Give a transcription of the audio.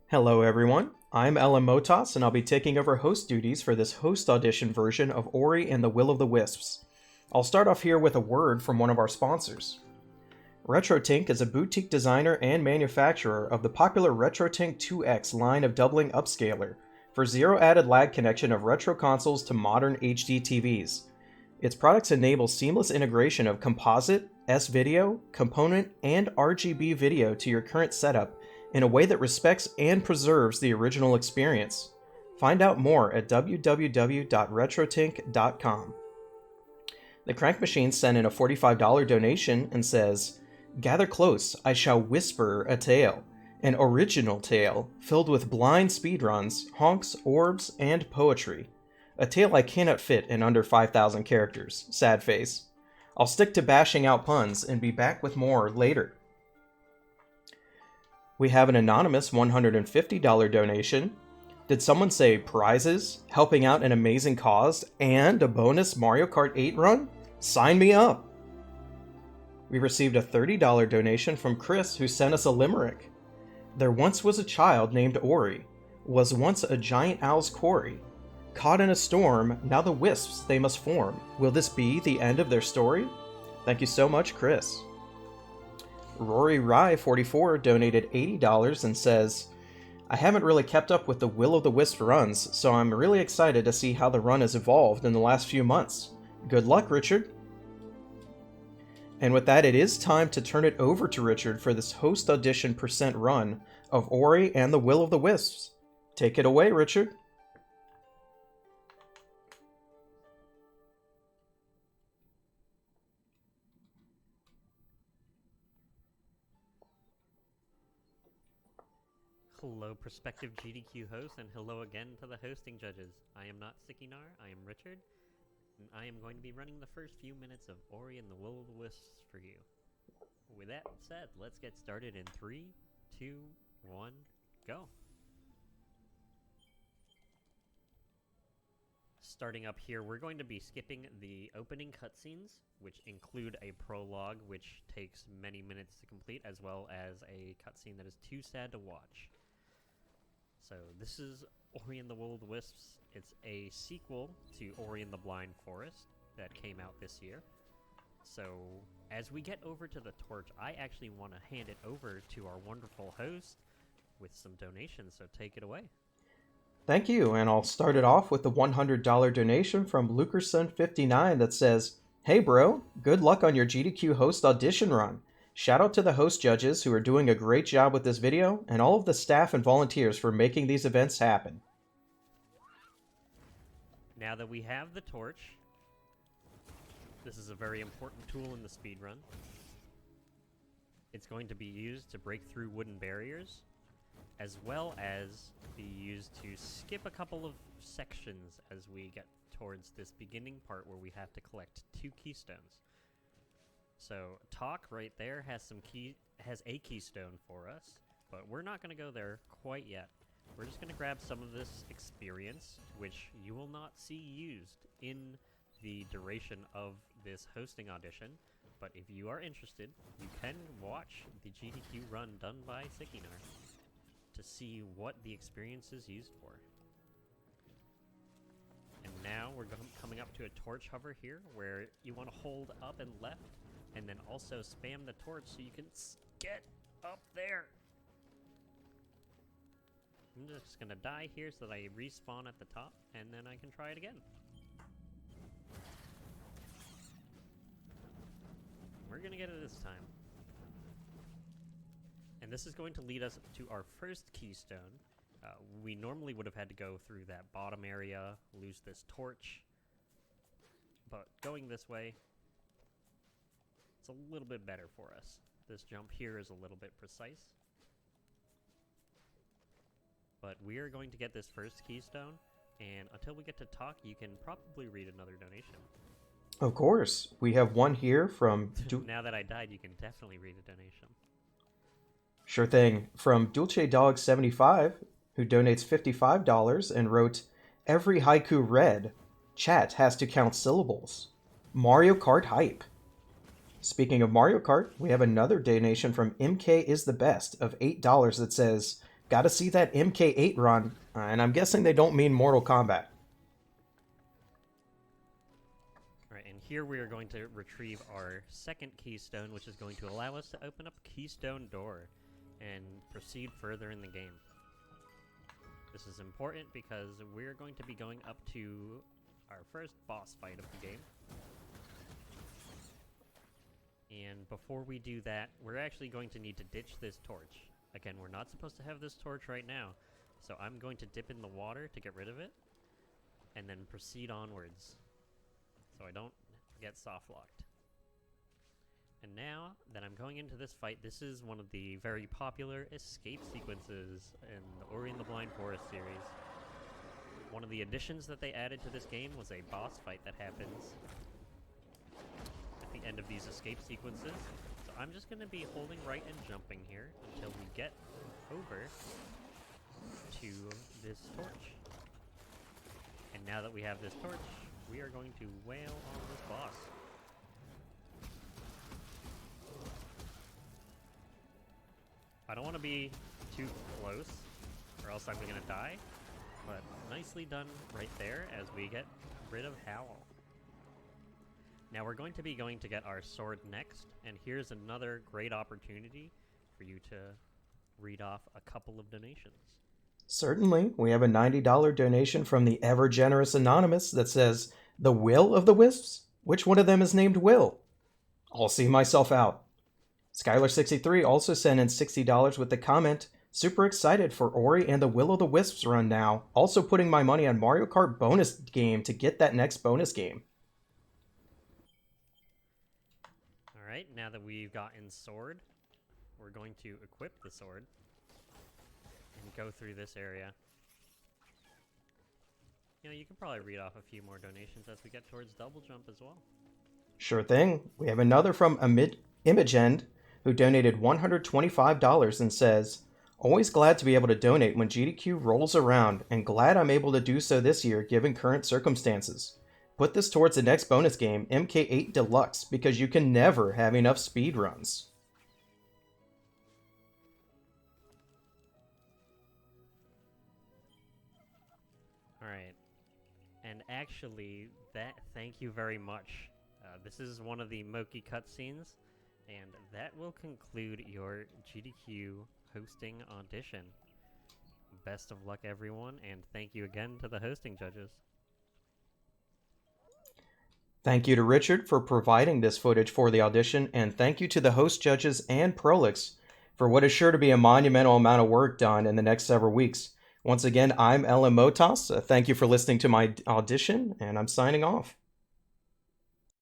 Hello everyone, I'm LMMotoss and I'll be taking over host duties for this host audition version of Ori and the Will of the Wisps. I'll start off here with a word from one of our sponsors. RetroTink is a boutique designer and manufacturer of the popular RetroTink 2X line of doubling upscaler for zero added lag connection of retro consoles to modern HD TVs. Its products enable seamless integration of composite, S-video, component, and RGB video to your current setup in a way that respects and preserves the original experience. Find out more at www.retrotink.com. The Crank Machine sent in a $45 donation and says, "Gather close, I shall whisper a tale, an original tale, filled with blind speedruns, honks, orbs, and poetry. A tale I cannot fit in under 5,000 characters, sad face. I'll stick to bashing out puns and be back with more later." We have an anonymous $150 donation. Did someone say prizes, helping out an amazing cause, and a bonus Mario Kart 8 run? Sign me up! We received a $30 donation from Chris, who sent us a limerick. "There once was a child named Ori, was once a giant owl's quarry. Caught in a storm, now the wisps they must form. Will this be the end of their story?" Thank you so much, Chris. Rory Rye 44 donated $80 and says, "I haven't really kept up with the Will of the Wisp runs, so I'm really excited to see how the run has evolved in the last few months. Good luck, Richard." And with that, it is time to turn it over to Richard for this host audition % run of Ori and the Will of the Wisps. Take it away, Richard. Hello, prospective GDQ hosts, and hello again to the hosting judges. I am not Sikinar, I am Richard, and I am going to be running the first few minutes of Ori and the Will of the Wisps for you. With that said, let's get started in 3, 2, 1, go. Starting up here, we're going to be skipping the opening cutscenes, which include a prologue, which takes many minutes to complete, as well as a cutscene that is too sad to watch. So this is Ori and the Will of the Wisps. It's a sequel to Ori and the Blind Forest that came out this year. So as we get over to the torch, I actually want to hand it over to our wonderful host with some donations, so take it away. Thank you, and I'll start it off with the $100 donation from Lukerson59 that says, "Hey bro, good luck on your GDQ host audition run. Shout out to the host judges who are doing a great job with this video, and all of the staff and volunteers for making these events happen." Now that we have the torch, this is a very important tool in the speedrun. It's going to be used to break through wooden barriers, as well as be used to skip a couple of sections as we get towards this beginning part where we have to collect 2 keystones. So Talk right there has a keystone for us, but we're not going to go there quite yet. We're just going to grab some of this experience, which you will not see used in the duration of this hosting audition. But if you are interested, you can watch the GDQ run done by Sikinar to see what the experience is used for. And now we're coming up to a torch hover here, where you want to hold up and left, and then also spam the torch so you can get up there. I'm just gonna die here so that I respawn at the top, and then I can try it again. We're gonna get it this time. And this is going to lead us to our first keystone. We normally would have had to go through that bottom area, lose this torch, but going this way, it's a little bit better for us. This jump here is a little bit precise. But we are going to get this first keystone, and until we get to Talk, you can probably read another donation. Of course. We have one here from... Now that I died, you can definitely read a donation. Sure thing. From Dulce Dog 75, who donates $55 and wrote, "Every haiku read. Chat has to count syllables. Mario Kart hype." Speaking of Mario Kart, we have another donation from MK is the Best of $8 that says, Gotta see that MK8 run, and I'm guessing they don't mean Mortal Kombat. Alright, and here we are going to retrieve our second keystone, which is going to allow us to open up Keystone Door and proceed further in the game. This is important because we're going to be going up to our first boss fight of the game. And before we do that, we're actually going to need to ditch this torch. Again, we're not supposed to have this torch right now, so I'm going to dip in the water to get rid of it, and then proceed onwards, so I don't get soft-locked. And now that I'm going into this fight, this is one of the very popular escape sequences in the Ori and the Blind Forest series. One of the additions that they added to this game was a boss fight that happens at the end of these escape sequences. So I'm just going to be holding right and jumping here until we get over to this torch. And now that we have this torch, we are going to wail on this boss. I don't want to be too close, or else I'm going to die, but nicely done right there as we get rid of Howl. Now we're going to be going to get our sword next, and here's another great opportunity for you to read off a couple of donations. Certainly, we have a $90 donation from the ever-generous Anonymous that says, "The Will of the Wisps? Which one of them is named Will? I'll see myself out." Skylar63 also sent in $60 with the comment, "Super excited for Ori and the Will of the Wisps run now. Also putting my money on Mario Kart bonus game to get that next bonus game." Alright, now that we've gotten sword, we're going to equip the sword and go through this area. You know, you can probably read off a few more donations as we get towards double jump as well. Sure thing. We have another from Imagend, who donated $125 and says, "Always glad to be able to donate when GDQ rolls around, and glad I'm able to do so this year given current circumstances. Put this towards the next bonus game, MK8 Deluxe, because you can never have enough speedruns." Alright, and actually, thank you very much. This is one of the Moki cutscenes, and that will conclude your GDQ hosting audition. Best of luck, everyone, and thank you again to the hosting judges. Thank you to Richard for providing this footage for the audition, and thank you to the host judges and Prolix for what is sure to be a monumental amount of work done in the next several weeks. Once again, I'm LMMotoss. Thank you for listening to my audition, and I'm signing off.